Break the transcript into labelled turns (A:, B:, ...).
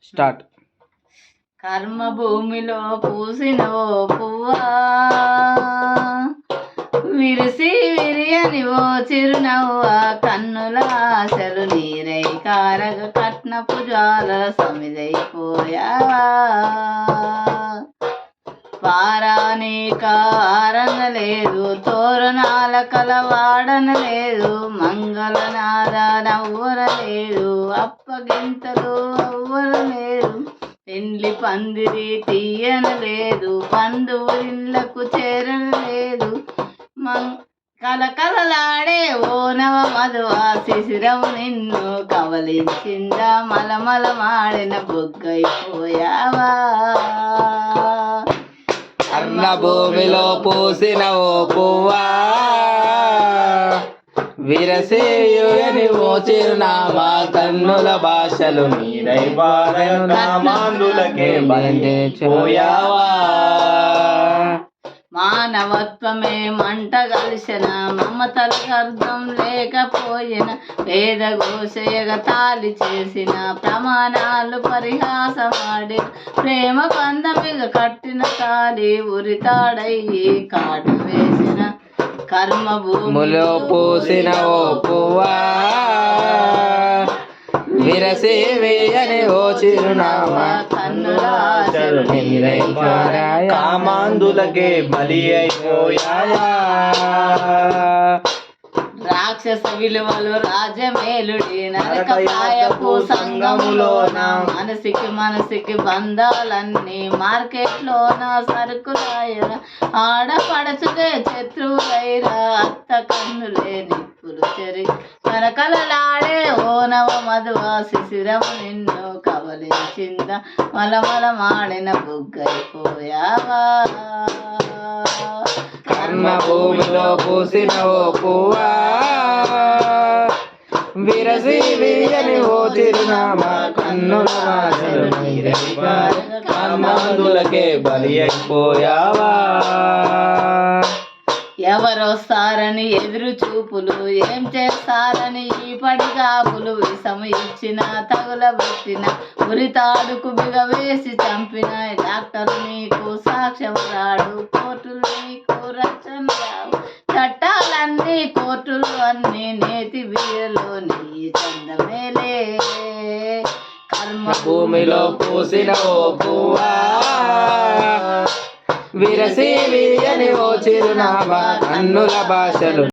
A: Start.
B: కర్మ భూమిలో పూసిన ఓ పువ్వా, విరిసి విరియని ఓ చిరునవ్వా, కన్నుల ఆశలు నీరై కారగ కట్నపు జ్వాలల సమిదైపోయావా. పారానీక ఆరనలేదు, తోరణాల కలవాడనలేదు, మంగళనాద నవ్వరలేదు, అప్పగింతలు అవ్వరలేదు, పెండ్లి పందిరి తీయనలేదు, బంధువులిళ్లకు చేరనలేదు, కలకలలాడే ఓ నవ మధువా శిశిరము నిన్ను కవలించిందా, మలమల మాడిన బొగ్గైపోయావా.
A: అన్న భూమిలో పూసిన ఓ పువ్వా, విరసేయుని ఓ చిరునామా, కన్నుల భాషలు నీరై బారను నామాందులకే బంధించిపోయావా.
B: మానవత్వమే మంట కలిసిన, మమతలకు అర్థం లేకపోయిన, పేద గోషయగ తాలి చేసిన, ప్రమాణాలు పరిహాసమాడి, ప్రేమ పందమిగ కట్టిన తాలి ఉరితాడయ్యి కాటు వేసిన, కర్మ భూమిలో
A: పూసిన ఓ పువ్వా, విరసే వేయని ఓ చిరునామా,
B: కన్నుల ఆశలు
A: నీరై కామాందులకే బలి అయిపోయావా.
B: రాక్షస విలువలు రాజమేలుడి నరకపాయపు సంగములోన, మనసికి బంధాలన్నీ మార్కెట్లోన సరుకులాయన, ఆడపడచుకే శత్రువులైరా అత్త కన్నులే నిప్పులు చెరి, కనకలలాడే ఓ నవ మధువా శిశిరము నిన్ను కవలించిందా, మలమల మాడిన బుగ్గైపోయావా.
A: కర్మ భూమిలో పూసిన ఓ పువ్వా, విరసి వీయని ఓ చిరునామా, కన్నుల భాషలు నీరై కామాందులకే బలి అయిపోయావా.
B: ఎవరొస్తారని ఎదురు చూపులు, ఏం చేస్తారని ఈ పడిగాపులు, విషము ఇచ్చిన తగులబెట్టిన, ఉరితాడుకు బిగవేసి చంపిన, డాక్టరు నీకు సాక్ష్యం రాడు, కోర్టులు నీకు రక్షణ రావు, చట్టాలన్నీ కోర్టులు అన్నీ నేతి బియ్యలో నీ చందమేలే. కర్మ
A: భూమిలో పూసిన ఓ పువ్వా, విరసి వీయని ఓ చిరునామా, కన్నుల భాషలు